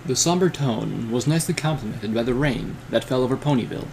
The somber tone was nicely complemented by the rain that fell over Ponyville.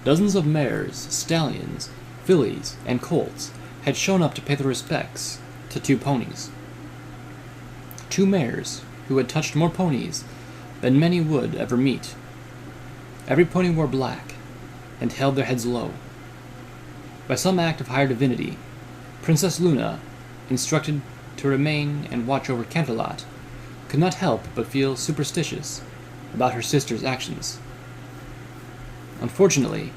Dozens of mares, stallions, fillies, and colts had shown up to pay their respects to two ponies. Two mares who had touched more ponies than many would ever meet. Every pony wore black and held their heads low. By some act of higher divinity, Princess Luna, instructed to remain and watch over Canterlot, could not help but feel superstitious about her sister's actions. Unfortunately,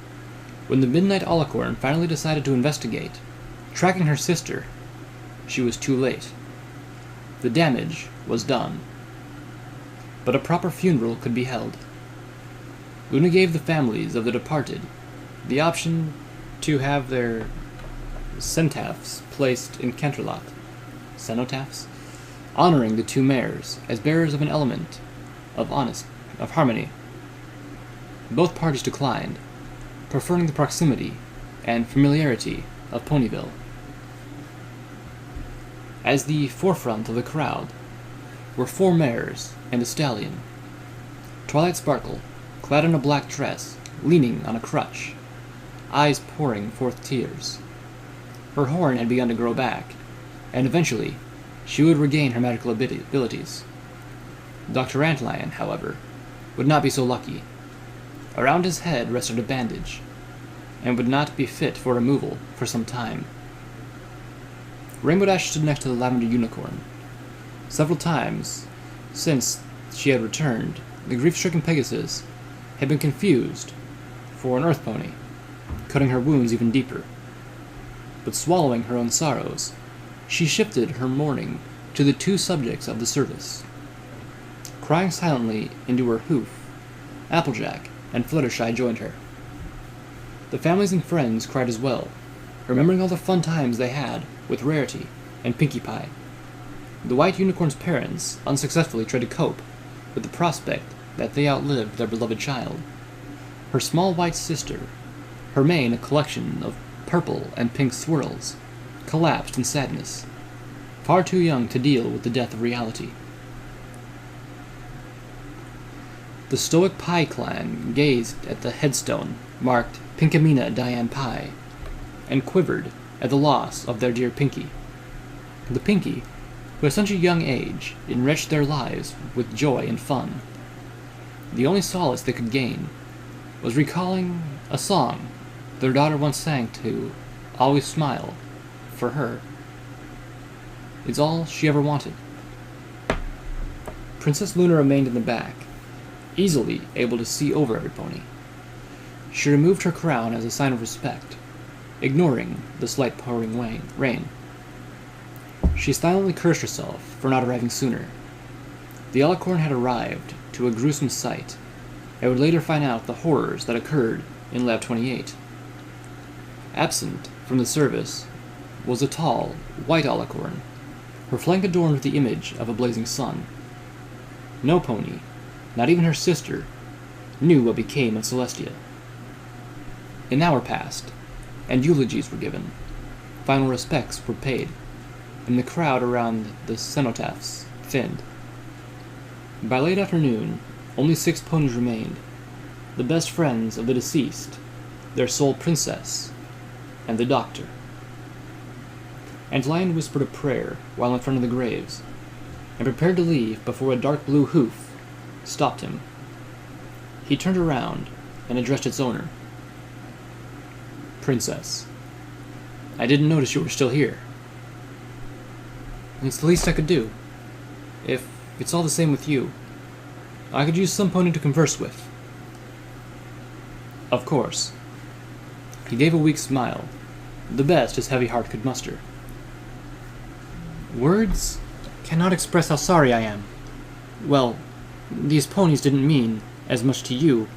when the Midnight Alacorn finally decided to investigate, tracking her sister, she was too late. The damage was done. But a proper funeral could be held. Luna gave the families of the departed the option to have their cenotaphs placed in Canterlot, honoring the two mares as bearers of an element of harmony. Both parties declined, preferring the proximity and familiarity of Ponyville. As the forefront of the crowd were four mares and a stallion. Twilight Sparkle, clad in a black dress, leaning on a crutch, eyes pouring forth tears. Her horn had begun to grow back, and eventually she would regain her magical abilities. Dr. Antlion, however, would not be so lucky. Around his head rested a bandage, and would not be fit for removal for some time. Rainbow Dash stood next to the Lavender Unicorn. Several times since she had returned, the grief-stricken Pegasus had been confused for an earth pony, cutting her wounds even deeper. But swallowing her own sorrows, she shifted her mourning to the two subjects of the service. Crying silently into her hoof, Applejack and Fluttershy joined her. The families and friends cried as well, remembering all the fun times they had with Rarity and Pinkie Pie. The White Unicorn's parents unsuccessfully tried to cope with the prospect that they outlived their beloved child. Her small white sister, her mane a collection of purple and pink swirls, collapsed in sadness, far too young to deal with the death of reality. The stoic Pie clan gazed at the headstone marked Pinkamena Diane Pie, and quivered at the loss of their dear Pinkie. The Pinkie, who at such a young age enriched their lives with joy and fun. The only solace they could gain was recalling a song their daughter once sang to Always Smile for her. It's all she ever wanted. Princess Luna remained in the back, easily able to see over every pony. She removed her crown as a sign of respect, ignoring the slight pouring rain. She silently cursed herself for not arriving sooner. The Alacorn had arrived to a gruesome sight, and would later find out the horrors that occurred in Lab 28. Absent from the service was a tall, white Alacorn, her flank adorned with the image of a blazing sun. No pony, not even her sister, knew what became of Celestia. An hour passed, and eulogies were given. Final respects were paid, and the crowd around the cenotaphs thinned. By late afternoon, only 6 ponies remained, the best friends of the deceased, their sole princess, and the doctor. Antlion whispered a prayer while in front of the graves, and prepared to leave before a dark blue hoof stopped him. He turned around and addressed its owner. "Princess, I didn't notice you were still here." "It's the least I could do. If it's all the same with you, I could use some pony to converse with." "Of course." He gave a weak smile, the best his heavy heart could muster. "Words cannot express how sorry I am. Well, these ponies didn't mean as much to you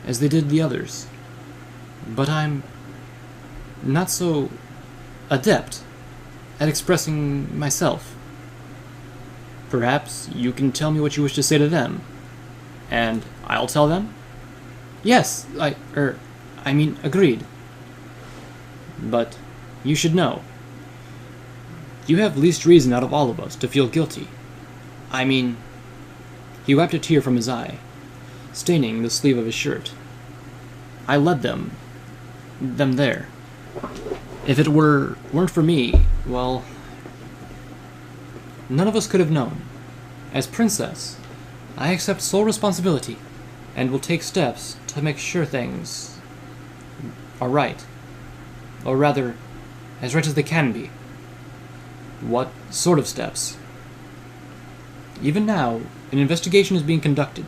as they did the others. But I'm not so adept at expressing myself. Perhaps you can tell me what you wish to say to them, and I'll tell them?" "Yes, I mean, agreed. But you should know. You have least reason out of all of us to feel guilty. I mean, He wiped a tear from his eye, staining the sleeve of his shirt. I led them there. If it weren't for me, well, none of us could have known. As princess, I accept sole responsibility and will take steps to make sure things are right. Or rather, as right as they can be. What sort of steps? Even now, an investigation is being conducted.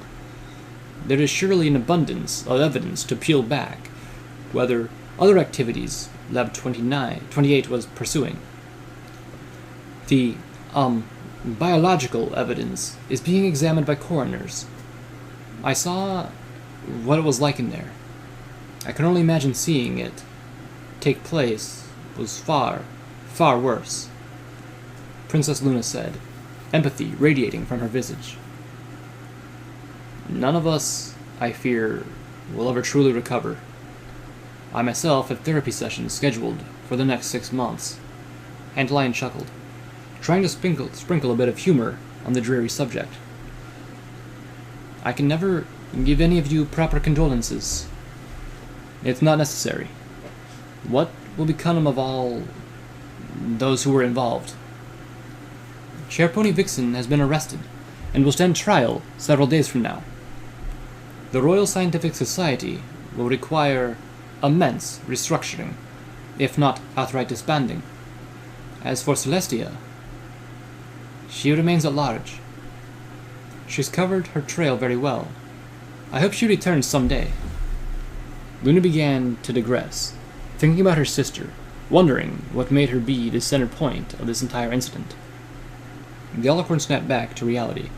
There is surely an abundance of evidence to peel back, whether other activities Lab 28 was pursuing. The, biological evidence is being examined by coroners. I saw what it was like in there. I can only imagine seeing it take place was far, far worse. Princess Luna said, empathy radiating from her visage. None of us, I fear, will ever truly recover. I myself have therapy sessions scheduled for the next 6 months. Antlion chuckled, trying to sprinkle a bit of humor on the dreary subject. I can never give any of you proper condolences. It's not necessary. What will become of all those who were involved? Chairpony Vixen has been arrested and will stand trial several days from now. The Royal Scientific Society will require immense restructuring, if not outright disbanding. As for Celestia, she remains at large. She's covered her trail very well. I hope she returns someday. Luna began to digress, thinking about her sister, wondering what made her be the center point of this entire incident. Galacorn snapped back to reality.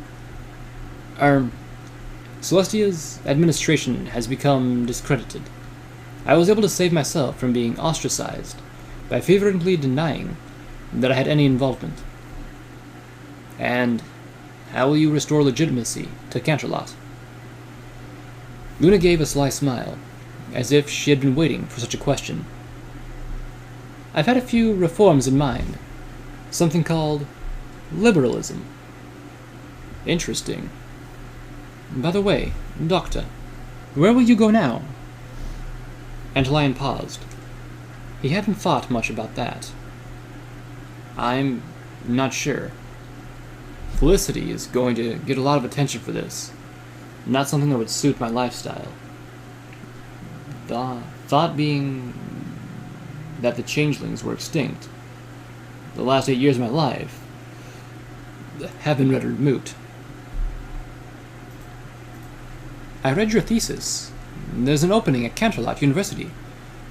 Celestia's administration has become discredited. I was able to save myself from being ostracized by fervently denying that I had any involvement. And how will you restore legitimacy to Canterlot? Luna gave a sly smile, as if she had been waiting for such a question. I've had a few reforms in mind. Something called liberalism. Interesting. By the way, Doctor, where will you go now? Antlion paused. He hadn't thought much about that. I'm not sure. Felicity is going to get a lot of attention for this. Not something that would suit my lifestyle. The thought being that the Changelings were extinct. The last 8 years of my life have been rendered moot. I read your thesis. There's an opening at Canterlot University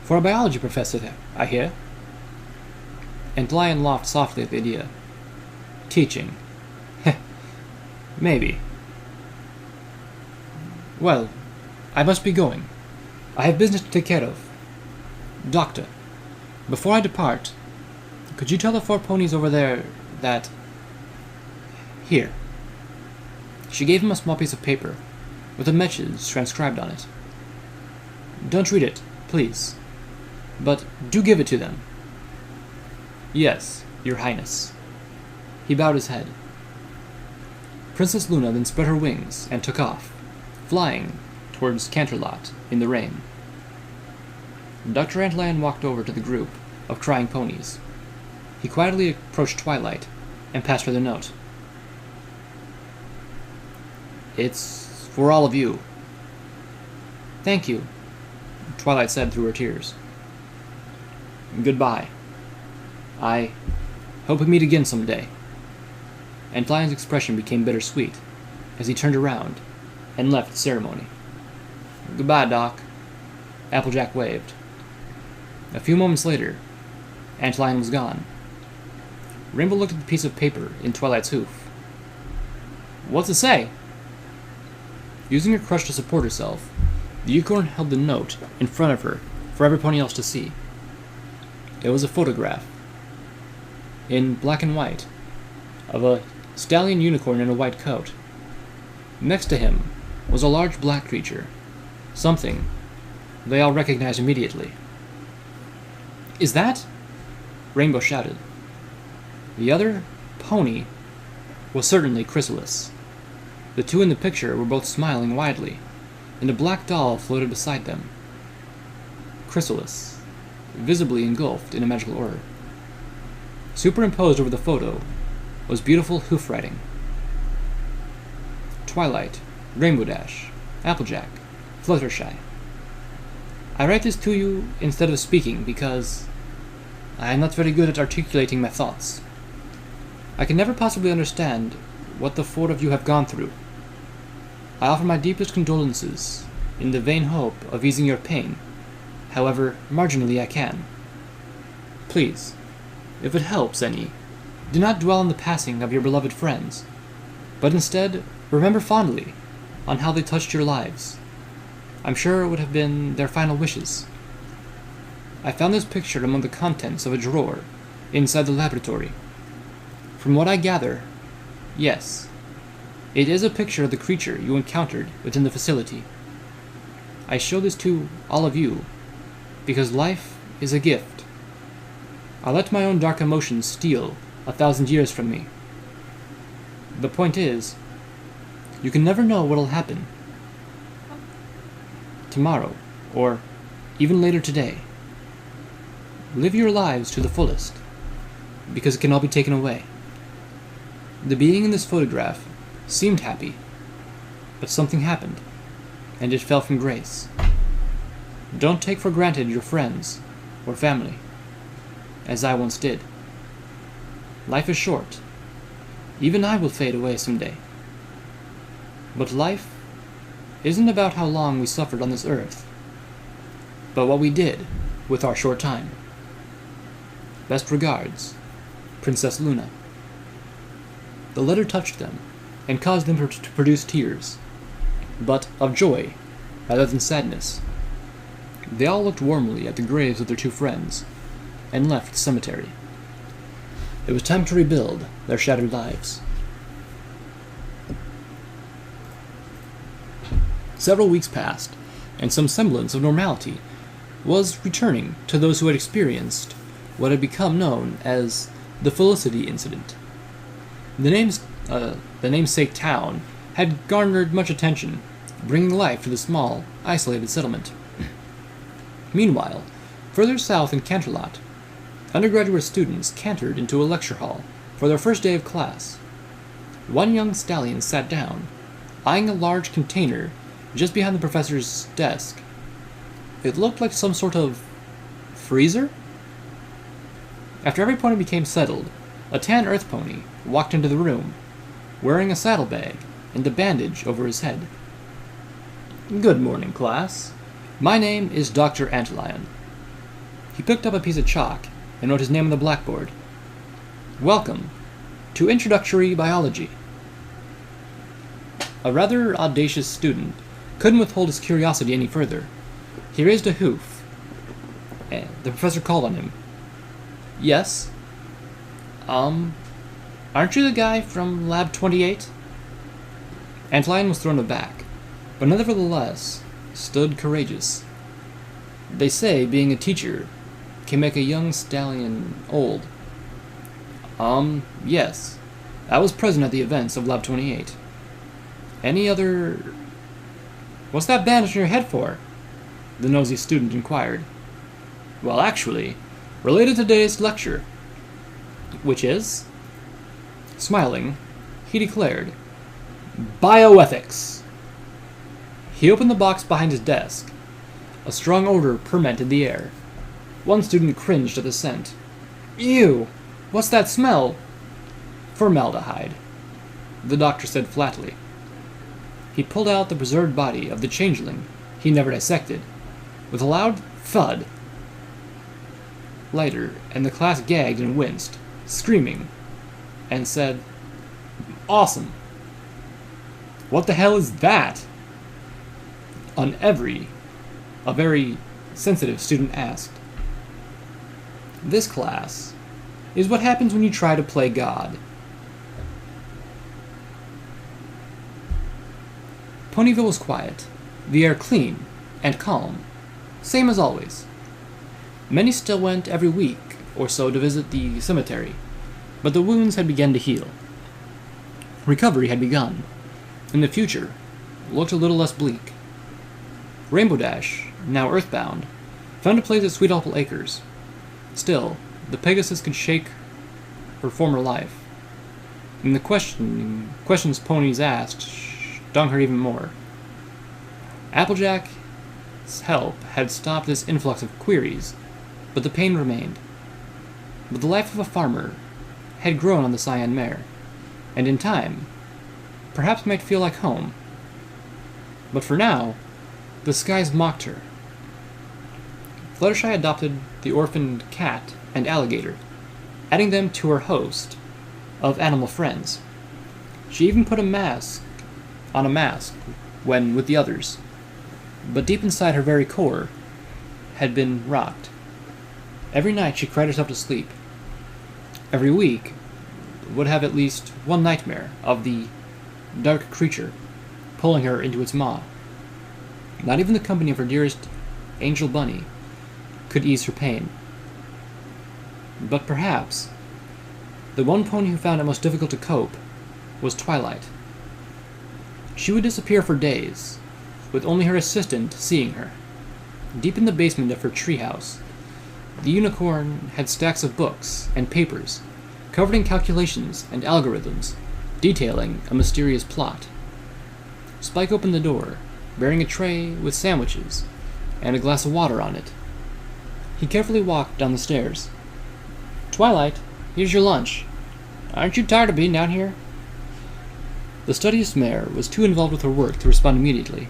for a biology professor there, I hear. Antlion laughed softly at the idea. Teaching. Maybe. Well, I must be going. I have business to take care of. Doctor, before I depart, could you tell the 4 ponies over there that... Here. She gave him a small piece of paper with a message transcribed on it. Don't read it, please. But do give it to them. Yes, Your Highness. He bowed his head. Princess Luna then spread her wings and took off, flying towards Canterlot in the rain. Dr. Antlion walked over to the group of crying ponies. He quietly approached Twilight and passed her the note. It's for all of you. Thank you, Twilight said through her tears. Goodbye. I hope we meet again someday. Antlion's expression became bittersweet as he turned around and left the ceremony. Goodbye, Doc. Applejack waved. A few moments later, Antlion was gone. Rainbow looked at the piece of paper in Twilight's hoof. What's it say? Using her crutch to support herself, the unicorn held the note in front of her for every pony else to see. It was a photograph, in black and white, of a stallion unicorn in a white coat. Next to him was a large black creature, something they all recognized immediately. Is that? Rainbow shouted. The other pony was certainly Chrysalis. The two in the picture were both smiling widely, and a black doll floated beside them. Chrysalis, visibly engulfed in a magical aura. Superimposed over the photo was beautiful hoof writing. Twilight, Rainbow Dash, Applejack, Fluttershy. I write this to you instead of speaking because I am not very good at articulating my thoughts. I can never possibly understand what the four of you have gone through. I offer my deepest condolences in the vain hope of easing your pain, however marginally I can. Please, if it helps any, do not dwell on the passing of your beloved friends, but instead remember fondly on how they touched your lives. I'm sure it would have been their final wishes. I found this picture among the contents of a drawer inside the laboratory. From what I gather, yes, it is a picture of the creature you encountered within the facility. I show this to all of you because life is a gift. I let my own dark emotions steal 1,000 years from me. The point is, you can never know what'll happen tomorrow, or even later today. Live your lives to the fullest, because it can all be taken away. The being in this photograph seemed happy, but something happened, and it fell from grace. Don't take for granted your friends or family, as I once did. Life is short. Even I will fade away someday. But life isn't about how long we suffered on this earth, but what we did with our short time. Best regards, Princess Luna. The letter touched them and caused them to produce tears, but of joy rather than sadness. They all looked warmly at the graves of their two friends and left the cemetery. It was time to rebuild their shattered lives. Several weeks passed, and some semblance of normality was returning to those who had experienced what had become known as the Felicity Incident. The namesake town had garnered much attention, bringing life to the small, isolated settlement. Meanwhile, further south in Canterlot, undergraduate students cantered into a lecture hall for their first day of class. One young stallion sat down, eyeing a large container just behind the professor's desk. It looked like some sort of freezer? After every pony became settled, a tan earth pony walked into the room, wearing a saddlebag and a bandage over his head. "Good morning, class. My name is Dr. Antlion." He picked up a piece of chalk and wrote his name on the blackboard. "Welcome to Introductory Biology." A rather audacious student couldn't withhold his curiosity any further. He raised a hoof, and the professor called on him. "Yes? Aren't you the guy from Lab 28? Antlion was thrown aback, but nevertheless stood courageous. They say being a teacher can make a young stallion old. Yes. I was present at the events of Lab 28. Any other... What's that bandage on your head for?" the nosy student inquired. "Well, actually, related to today's lecture." "Which is?" Smiling, he declared, "Bioethics." He opened the box behind his desk. A strong odor permeated the air. One student cringed at the scent. "Ew! What's that smell?" "Formaldehyde," the doctor said flatly. He pulled out the preserved body of the changeling he never dissected, with a loud thud. Lighter, and the class gagged and winced, screaming, and said, "Awesome!" "What the hell is that?" A very sensitive student asked. "This, class, is what happens when you try to play God." Ponyville was quiet, the air clean and calm, same as always. Many still went every week or so to visit the cemetery, but the wounds had begun to heal. Recovery had begun, and the future looked a little less bleak. Rainbow Dash, now earthbound, found a place at Sweet Apple Acres. Still, the Pegasus could shake her former life, and the questions ponies asked stung her even more. Applejack's help had stopped this influx of queries, but the pain remained. But the life of a farmer had grown on the Cyan Mare, and in time, perhaps might feel like home. But for now, the skies mocked her. Fluttershy adopted the orphaned cat and alligator, adding them to her host of animal friends. She even put a mask when with the others, but deep inside her very core had been rocked. Every night she cried herself to sleep. Every week would have at least one nightmare of the dark creature pulling her into its maw. Not even the company of her dearest Angel Bunny could ease her pain. But perhaps the one pony who found it most difficult to cope was Twilight. She would disappear for days, with only her assistant seeing her. Deep in the basement of her treehouse, the unicorn had stacks of books and papers covered in calculations and algorithms detailing a mysterious plot. Spike opened the door, bearing a tray with sandwiches and a glass of water on it. He carefully walked down the stairs. "Twilight, here's your lunch. Aren't you tired of being down here?" The studious mare was too involved with her work to respond immediately.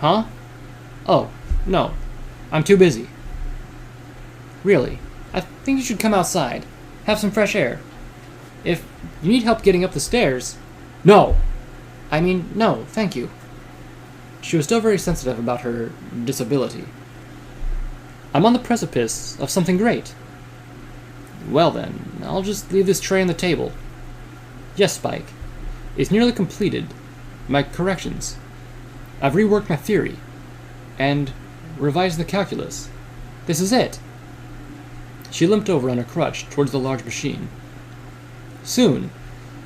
"Huh? Oh, no. I'm too busy." "Really, I think you should come outside. Have some fresh air. If you need help getting up the stairs..." "No! No, thank you." She was still very sensitive about her disability. "I'm on the precipice of something great." "Well then, I'll just leave this tray on the table." "Yes, Spike. It's nearly completed. My corrections. I've reworked my theory, and revised the calculus. This is it." She limped over on her crutch towards the large machine. "Soon,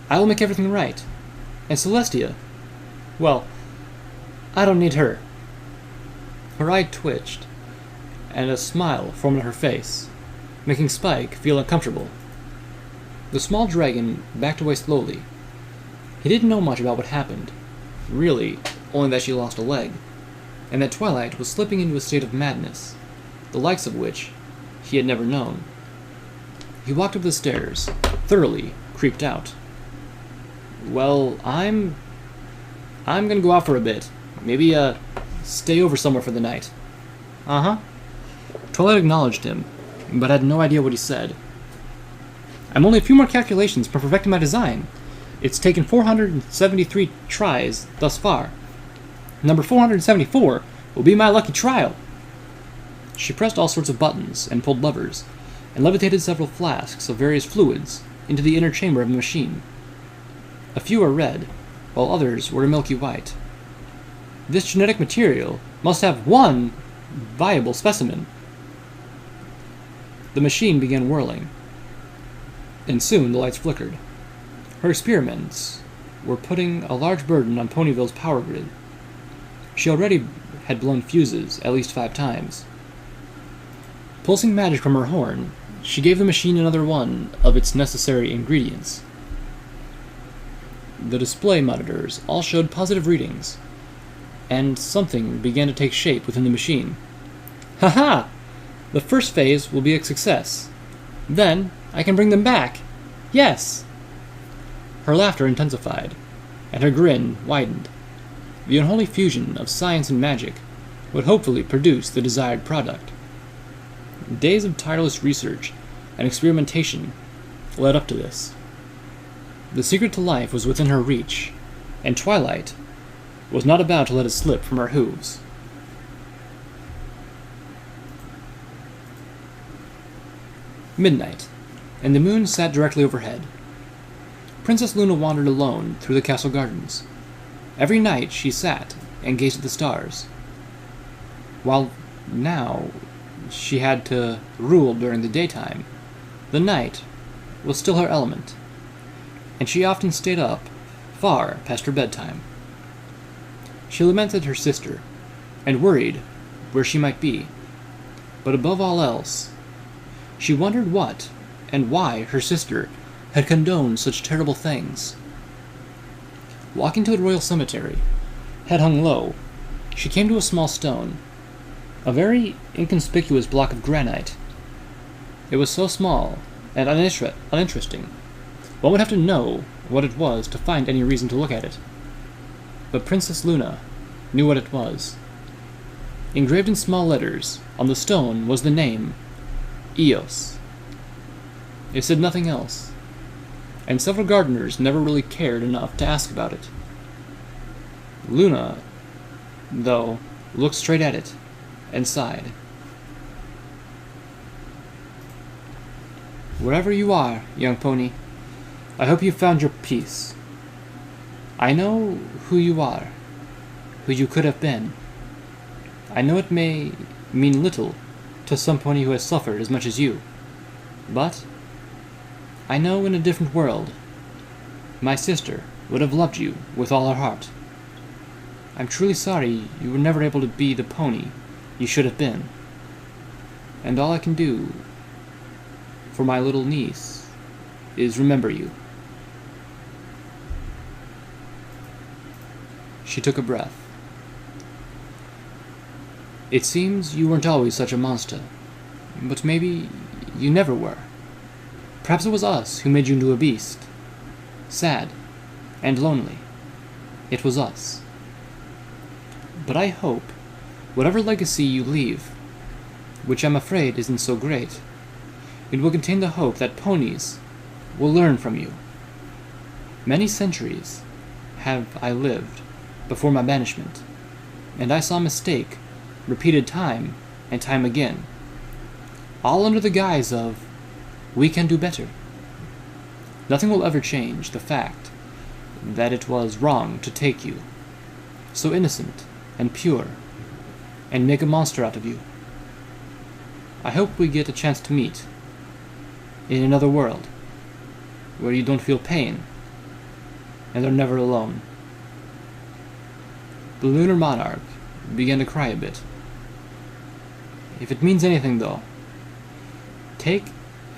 I will make everything right. And Celestia, well, I don't need her." Her eye twitched, and a smile formed on her face, making Spike feel uncomfortable. The small dragon backed away slowly. He didn't know much about what happened, really only that she lost a leg, and that Twilight was slipping into a state of madness, the likes of which he had never known. He walked up the stairs, thoroughly creeped out. "Well, I'm gonna go out for a bit. Maybe, stay over somewhere for the night." "Uh-huh." Twilight acknowledged him, but had no idea what he said. "I'm only a few more calculations from perfecting my design. It's taken 473 tries thus far. Number 474 will be my lucky trial." She pressed all sorts of buttons and pulled levers, and levitated several flasks of various fluids into the inner chamber of the machine. A few were red, while others were a milky white. This genetic material must have one viable specimen. The machine began whirling, and soon the lights flickered. Her experiments were putting a large burden on Ponyville's power grid. She already had blown fuses at least 5 times. Pulsing magic from her horn, she gave the machine another one of its necessary ingredients. The display monitors all showed positive readings, and something began to take shape within the machine. "Ha-ha! The first phase will be a success. Then I can bring them back. Yes!" Her laughter intensified, and her grin widened. The unholy fusion of science and magic would hopefully produce the desired product. Days of tireless research and experimentation led up to this. The secret to life was within her reach, and Twilight was not about to let it slip from her hooves. Midnight, and the moon sat directly overhead. Princess Luna wandered alone through the castle gardens. Every night she sat and gazed at the stars. While now she had to rule during the daytime, the night was still her element, and she often stayed up far past her bedtime. She lamented her sister, and worried where she might be, but above all else, she wondered what and why her sister had condoned such terrible things. Walking to the royal cemetery, head hung low, she came to a small stone, a very inconspicuous block of granite. It was so small and uninteresting, one would have to know what it was to find any reason to look at it. But Princess Luna knew what it was. Engraved in small letters on the stone was the name Eos. It said nothing else, and several gardeners never really cared enough to ask about it. Luna, though, looked straight at it and sighed. Wherever you are, young pony, I hope you found your peace. I know who you are, who you could have been. I know it may mean little to some pony who has suffered as much as you, but I know in a different world, my sister would have loved you with all her heart. I'm truly sorry you were never able to be the pony you should have been, and all I can do for my little niece is remember you. She took a breath. It seems you weren't always such a monster, but maybe you never were. Perhaps it was us who made you into a beast. Sad and lonely. It was us. But I hope, whatever legacy you leave, which I'm afraid isn't so great, it will contain the hope that ponies will learn from you. Many centuries have I lived before my banishment, and I saw mistake repeated time and time again, all under the guise of, we can do better. Nothing will ever change the fact that it was wrong to take you, so innocent and pure, and make a monster out of you. I hope we get a chance to meet in another world, where you don't feel pain, and are never alone. The lunar monarch began to cry a bit. If it means anything, though, take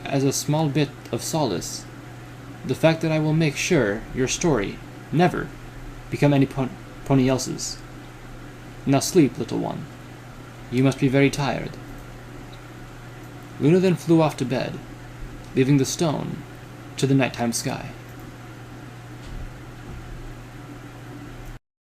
as a small bit of solace the fact that I will make sure your story never become any pony else's. Now sleep, little one. You must be very tired. Luna then flew off to bed, leaving the stone to the nighttime sky.